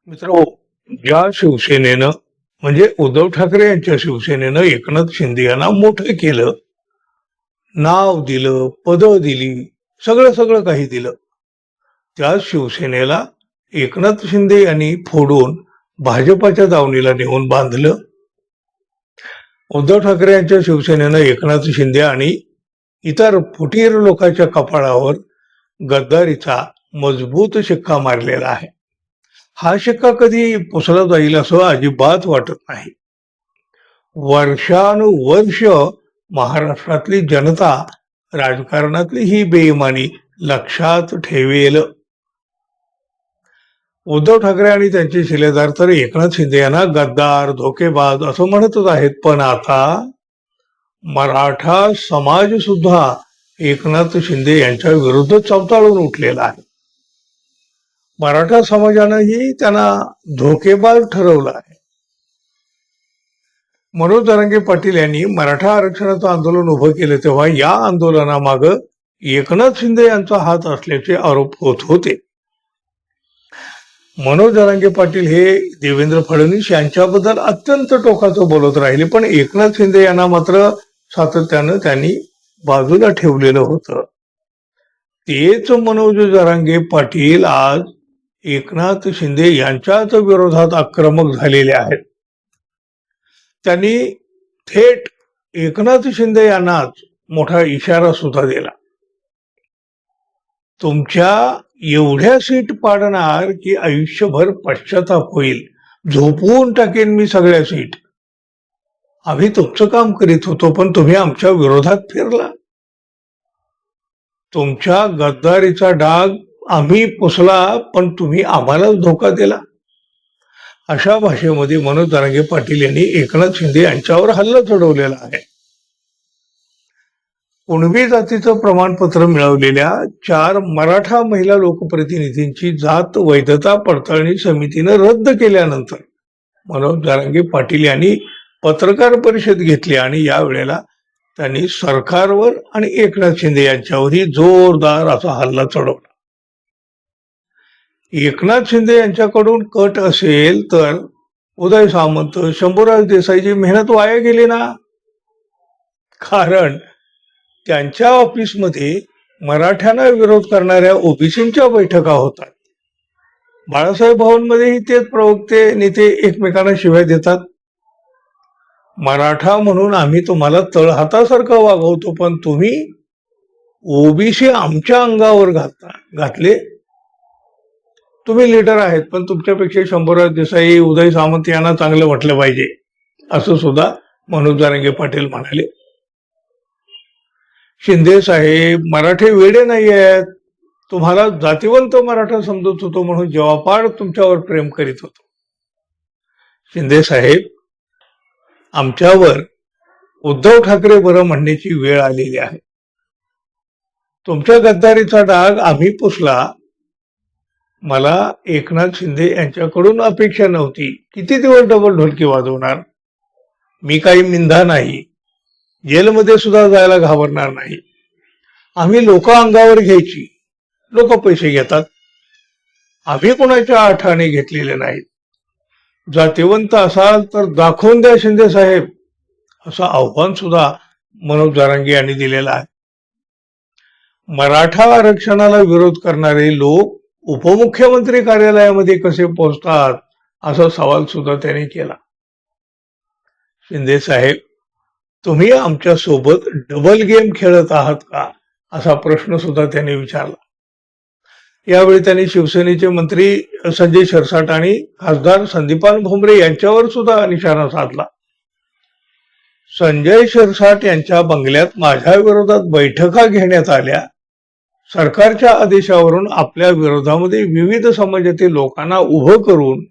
मित्र, ज्या शिवसेनेनं म्हणजे उद्धव ठाकरे यांच्या शिवसेनेनं एकनाथ शिंदे यांना मोठं केलं, नाव दिलं, पद दिली, सगळं सगळं काही दिलं, त्या शिवसेनेला एकनाथ शिंदे यांनी फोडून भाजपाच्या दावणीला नेऊन बांधलं. उद्धव ठाकरे यांच्या शिवसेनेनं एकनाथ शिंदे आणि इतर फुटीर लोकांच्या कपाळावर गद्दारीचा मजबूत शिक्का मारलेला आहे. हा शिक्का कधी पुसला जाईल असं अजिबात वाटत नाही. वर्षानुवर्ष महाराष्ट्रातली जनता राजकारणातली ही बेईमानी लक्षात ठेवेल. उद्धव ठाकरे आणि त्यांचे शिलेदार तर एकनाथ शिंदे यांना गद्दार, धोकेबाज असं म्हणतच आहेत, पण आता मराठा समाज सुद्धा एकनाथ शिंदे यांच्या विरुद्ध चवताळून उठलेला आहे. मराठा समाजानंही त्यांना धोकेबाज ठरवलं आहे. मनोज जरांगे पाटील यांनी मराठा आरक्षणाचं आंदोलन उभं केलं तेव्हा या आंदोलनामागं एकनाथ शिंदे यांचा हात असल्याचे आरोप होत होते. मनोज जरांगे पाटील हे देवेंद्र फडणवीस यांच्याबद्दल अत्यंत टोकाचं बोलत राहिले, पण एकनाथ शिंदे यांना मात्र सातत्यानं त्यांनी बाजूला ठेवलेलं होतं. तेच मनोज जरांगे पाटील आज एकनाथ शिंदे यांच्याच विरोधात आक्रमक झालेले आहेत. त्यांनी थेट एकनाथ शिंदे यांनाच मोठा इशारा सुद्धा दिला. तुमच्या एवढ्या सीट पाडणार की आयुष्यभर पश्चाताप होईल, झोपवून टाकेन मी सगळ्या सीट. आम्ही तुमचं काम करीत होतो, पण तुम्ही आमच्या विरोधात फिरला. तुमच्या गद्दारीचा डाग आम्ही पुसला, पण तुम्ही आम्हालाच धोका दिला. अशा भाषेमध्ये मनोज जरांगे पाटील यांनी एकनाथ शिंदे यांच्यावर हल्ला चढवलेला आहे. कुणबी जातीचं प्रमाणपत्र मिळवलेल्या 4 मराठा महिला लोकप्रतिनिधींची जात वैधता पडताळणी समितीनं रद्द केल्यानंतर मनोज जरांगे पाटील यांनी पत्रकार परिषद घेतली आणि यावेळेला त्यांनी सरकारवर आणि एकनाथ शिंदे यांच्यावरही जोरदार असा हल्ला चढवला. एकनाथ शिंदे यांच्याकडून कट असेल तर उदय सामंत, शंभूराज देसाईची मेहनत वाया गेली ना. कारण त्यांच्या ऑफिसमध्ये मराठ्यांना विरोध करणाऱ्या ओबीसींच्या बैठका होतात. बाळासाहेब भवनमध्येही तेच प्रवक्ते नेते एकमेकांना शिव्या देतात. मराठा म्हणून आम्ही तुम्हाला तळहातासारखं वागवतो, पण तुम्ही ओबीसी आमच्या अंगावर घातले. तुम्ही लीडर आहेत, पण तुमच्यापेक्षा शंभूराज देसाई, उदय सामंत यांना चांगलं म्हटलं पाहिजे, असं सुद्धा मनोज जरांगे पाटील म्हणाले. शिंदे साहेब, मराठे वेडे नाही आहेत. तुम्हाला जातीवंत मराठा समजत होतो म्हणून जेव्हापाड तुमच्यावर प्रेम करीत होतो. शिंदे साहेब, आमच्यावर उद्धव ठाकरे बरं म्हणण्याची वेळ आलेली आहे. तुमच्या गद्दारीचा डाग आम्ही पुसला. मला एकनाथ शिंदे यांच्याकडून अपेक्षा नव्हती. किती दिवस डबल ढोलकी वाजवणार? मी काही मिंधा नाही, जेलमध्ये सुद्धा जायला घाबरणार नाही. आम्ही लोक अंगावर घ्यायची, लोक पैसे घेतात. आम्ही कोणाच्या आठाने घेतलेले नाहीत. जातीवंत असाल तर दाखवून द्या शिंदे साहेब, असं आव्हान सुद्धा मनोज जरांगे यांनी दिलेलं आहे. मराठा आरक्षणाला विरोध करणारे लोक उपमुख्यमंत्री कार्यालयामध्ये कसे पोहोचतात असा सवाल सुद्धा त्यांनी केला. शिंदे साहेब, तुम्ही आमच्या सोबत डबल गेम खेळत आहात का, असा प्रश्न सुद्धा त्यांनी विचारला. यावेळी त्यांनी शिवसेनेचे मंत्री संजय शिरसाट आणि खासदार संदीपान भुमरे यांच्यावर सुद्धा निशाणा साधला. संजय शिरसाट यांच्या बंगल्यात माझ्या विरोधात बैठका घेण्यात आल्या. सरकारच्या आदेशावरून आपल्या विरोधामध्ये विविध समाजातील लोकांना उभं करून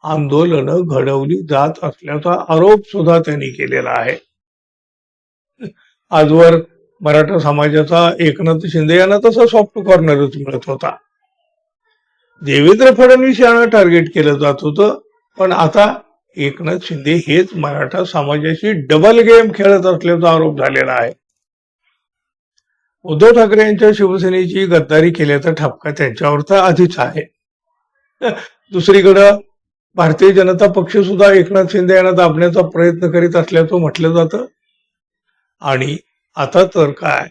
आंदोलनं घडवली जात असल्याचा आरोप सुद्धा त्यांनी केलेला आहे. आजवर मराठा समाजाचा एकनाथ शिंदे यांना तसा सॉफ्ट कॉर्नरच मिळत होता. देवेंद्र फडणवीस यांना टार्गेट केलं जात होतं, पण आता एकनाथ शिंदे हेच मराठा समाजाशी डबल गेम खेळत असल्याचा आरोप झालेला आहे. उद्धव ठाकरे यांच्या शिवसेनेची गद्दारी केल्याचा ठपका त्यांच्यावर तर आधीच आहे. दुसरीकडं भारतीय जनता पक्ष सुद्धा एकनाथ शिंदे यांना दाबण्याचा प्रयत्न करीत असल्याचं म्हटलं जातं. आणि आता तर काय,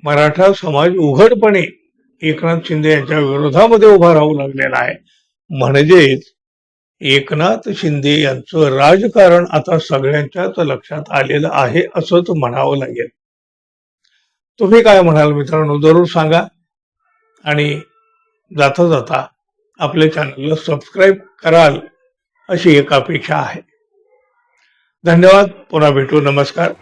मराठा समाज उघडपणे एकनाथ शिंदे यांच्या विरोधामध्ये उभा राहू लागलेला आहे. म्हणजेच एकनाथ शिंदे यांचं राजकारण आता सगळ्यांच्याच लक्षात आलेलं आहे असंच म्हणावं लागेल. तुम्ही काय म्हणाल मित्रांनो, जरूर सांगा. आणि जाता जाता आपल्या चॅनलला सबस्क्राईब कराल अशी एक अपेक्षा आहे. धन्यवाद. पुन्हा भेटू. नमस्कार.